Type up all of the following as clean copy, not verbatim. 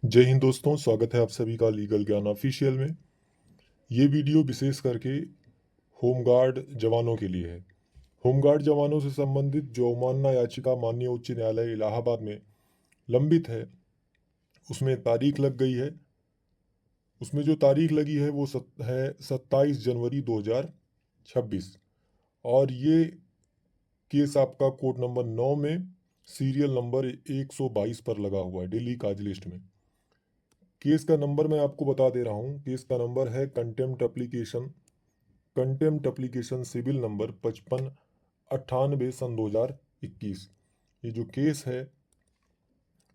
जय हिंद दोस्तों, स्वागत है आप सभी का लीगल ज्ञान ऑफिशियल में। ये वीडियो विशेष करके होमगार्ड जवानों के लिए है। होमगार्ड जवानों से संबंधित जो अवमानना याचिका माननीय उच्च न्यायालय इलाहाबाद में लंबित है, उसमें तारीख लग गई है। उसमें जो तारीख लगी है वो है 27 जनवरी 2026। और ये केस आपका कोर्ट नंबर 9 में सीरियल नंबर 122 पर लगा हुआ है, दिल्ली काज लिस्ट में। केस का नंबर मैं आपको बता दे रहा हूँ। केस का नंबर है कंटेम्प्ट एप्लीकेशन सिविल नंबर 5598 सन 2021। ये जो केस है,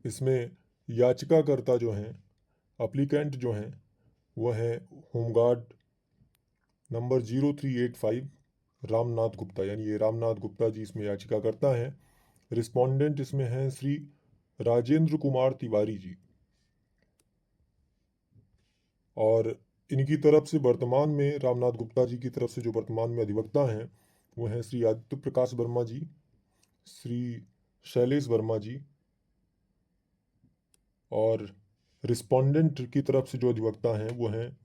इसमें याचिकाकर्ता जो हैं, अप्लीकेंट जो हैं, वह हैं होमगार्ड नंबर 0385 रामनाथ गुप्ता, यानी ये रामनाथ गुप्ता जी इसमें याचिकाकर्ता हैं। रिस्पोंडेंट इसमें हैं श्री राजेंद्र कुमार तिवारी जी। और इनकी तरफ से वर्तमान में, रामनाथ गुप्ता जी की तरफ से जो वर्तमान में अधिवक्ता हैं, वो हैं श्री आदित्य प्रकाश वर्मा जी, श्री शैलेश वर्मा जी। और रिस्पोंडेंट की तरफ से जो अधिवक्ता हैं वो हैं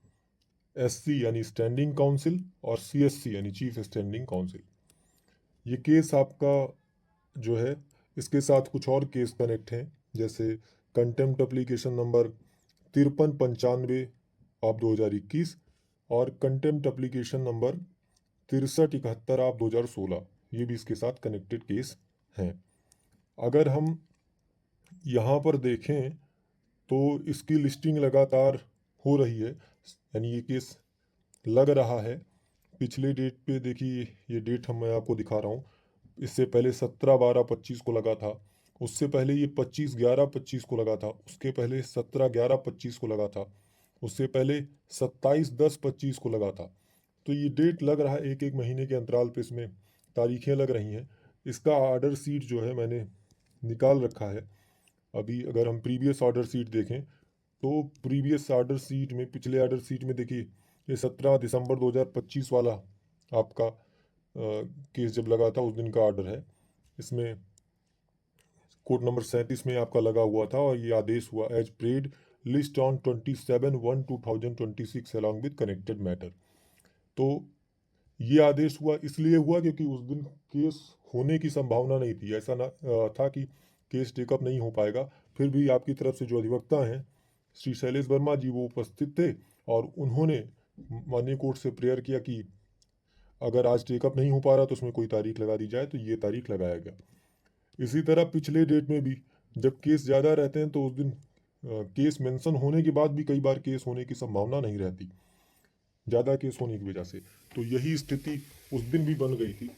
एससी यानी स्टैंडिंग काउंसिल और सीएससी यानी चीफ स्टैंडिंग काउंसिल। ये केस आपका जो है, इसके साथ कुछ और केस कनेक्ट हैं, जैसे कंटेम्प्ट एप्लीकेशन नंबर 5395 आप 2021 और कंटेम्प्ट एप्लीकेशन नंबर 6371 आप 2016, ये भी इसके साथ कनेक्टेड केस हैं। अगर हम यहाँ पर देखें तो इसकी लिस्टिंग लगातार हो रही है, यानी ये केस लग रहा है। पिछले डेट पे देखिए, ये डेट मैं आपको दिखा रहा हूँ। इससे पहले 17/12/25 को लगा था। उससे पहले ये 25/11/25 को लगा था। उसके पहले 17/11/25 को लगा था। उससे पहले 27/10/25 को लगा था। तो ये डेट लग रहा है, एक एक महीने के अंतराल पे इसमें तारीखें लग रही हैं। इसका ऑर्डर सीट जो है मैंने निकाल रखा है। अभी अगर हम प्रीवियस ऑर्डर सीट देखें तो प्रीवियस ऑर्डर सीट में, पिछले ऑर्डर सीट में देखिए, ये 17 दिसंबर 2025 वाला आपका केस जब लगा था उस दिन का ऑर्डर है। इसमें कोर्ट नंबर 37 में आपका लगा हुआ था और ये आदेश हुआ as prayed list on 27/1/2026 along with connected matter. तो ये आदेश हुआ इसलिए हुआ क्योंकि उस दिन केस होने की संभावना नहीं थी। ऐसा ना था कि केस टेकअप नहीं हो पाएगा। फिर भी आपकी तरफ से जो अधिवक्ता हैं श्री शैलेश वर्मा जी, वो उपस्थित थे और उन्होंने माननीय कोर्ट से प्रेयर किया कि अगर आज टेकअप नहीं हो पा रहा तो उसमें कोई तारीख लगा दी जाए, तो ये तारीख लगाया गया। इसी तरह पिछले डेट में भी जब केस ज़्यादा रहते हैं तो उस दिन केस मेंशन होने के बाद भी कई बार केस होने की संभावना नहीं रहती, ज़्यादा केस होने की वजह से। तो यही स्थिति उस दिन भी बन गई थी,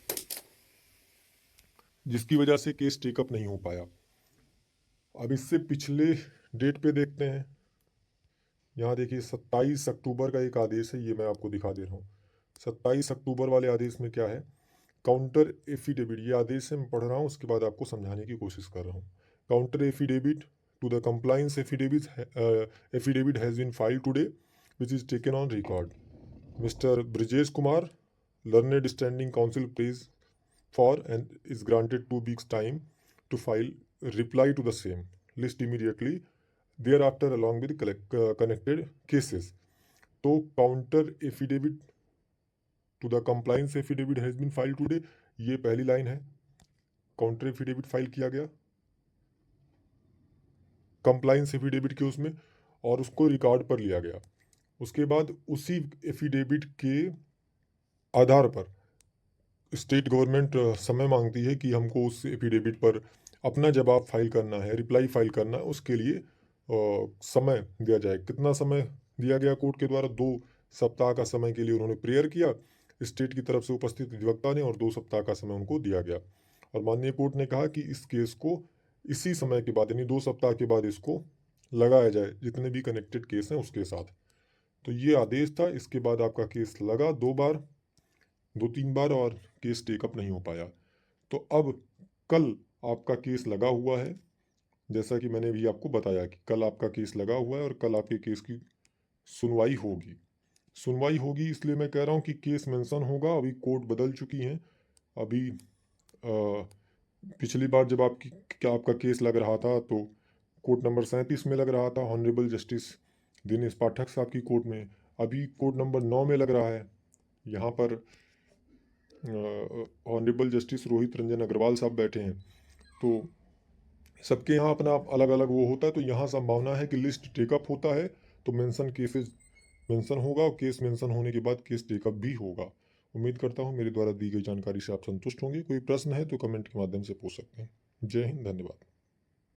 जिसकी वजह से केस टेकअप नहीं हो पाया। अब इससे पिछले डेट पे देखते हैं। यहाँ देखिए 27 अक्टूबर का एक आदेश है, ये मैं आपको दिखा दे रहा हूँ। 27 अक्टूबर वाले आदेश में क्या है, काउंटर एफिडेविट, ये आदेश है, मैं पढ़ रहा हूँ, उसके बाद आपको समझाने की कोशिश कर रहा हूँ। Counter affidavit to the compliance affidavit has been filed today which is taken on record. Mister Brijesh Kumar, learned standing counsel pays for and is granted 2 weeks time to file reply to the same list immediately thereafter along with connected cases. तो counter affidavit to the compliance affidavit has been file today, ये पहली line है। Counter affidavit file किया गया compliance affidavit के उसमें और उसको रिकॉर्ड पर लिया गया। उसके बाद उसी एफिडेविट के आधार पर स्टेट गवर्नमेंट समय मांगती है कि हमको उस एफिडेविट पर अपना जवाब फाइल करना है, रिप्लाई फाइल करना है। उसके लिए समय दिया जाए। कितना समय दिया गया कोर्ट के द्वारा? 2 सप्ताह का समय के लिए उन्होंने प्रेयर किया स्टेट की तरफ से उपस्थित अधिवक्ता ने, और 2 सप्ताह का समय उनको दिया गया। और माननीय कोर्ट ने कहा कि इस केस को इसी समय के बाद, यानी 2 सप्ताह के बाद इसको लगाया जाए जितने भी कनेक्टेड केस हैं उसके साथ। तो ये आदेश था। इसके बाद आपका केस लगा 2 बार, 2-3 बार, और केस टेकअप नहीं हो पाया। तो अब कल आपका केस लगा हुआ है, जैसा कि मैंने भी आपको बताया कि कल आपका केस लगा हुआ है और कल आपके केस की सुनवाई होगी। सुनवाई होगी इसलिए मैं कह रहा हूँ कि केस मेंशन होगा। अभी कोर्ट बदल चुकी हैं। अभी पिछली बार जब आपका केस लग रहा था तो कोर्ट नंबर 37 में लग रहा था ऑनरेबल जस्टिस दिनेश पाठक साहब की कोर्ट में, अभी कोर्ट नंबर 9 में लग रहा है। यहाँ पर ऑनरेबल जस्टिस रोहित रंजन अग्रवाल साहब बैठे हैं। तो सबके यहाँ अपना अलग अलग वो होता है, तो यहाँ संभावना है कि लिस्ट टेकअप होता है तो मेंशन केसेस मेंशन होगा, और केस मेंशन होने के बाद केस टेकअप भी होगा। उम्मीद करता हूँ मेरे द्वारा दी गई जानकारी से आप संतुष्ट होंगे। कोई प्रश्न है तो कमेंट के माध्यम से पूछ सकते हैं। जय हिंद, धन्यवाद।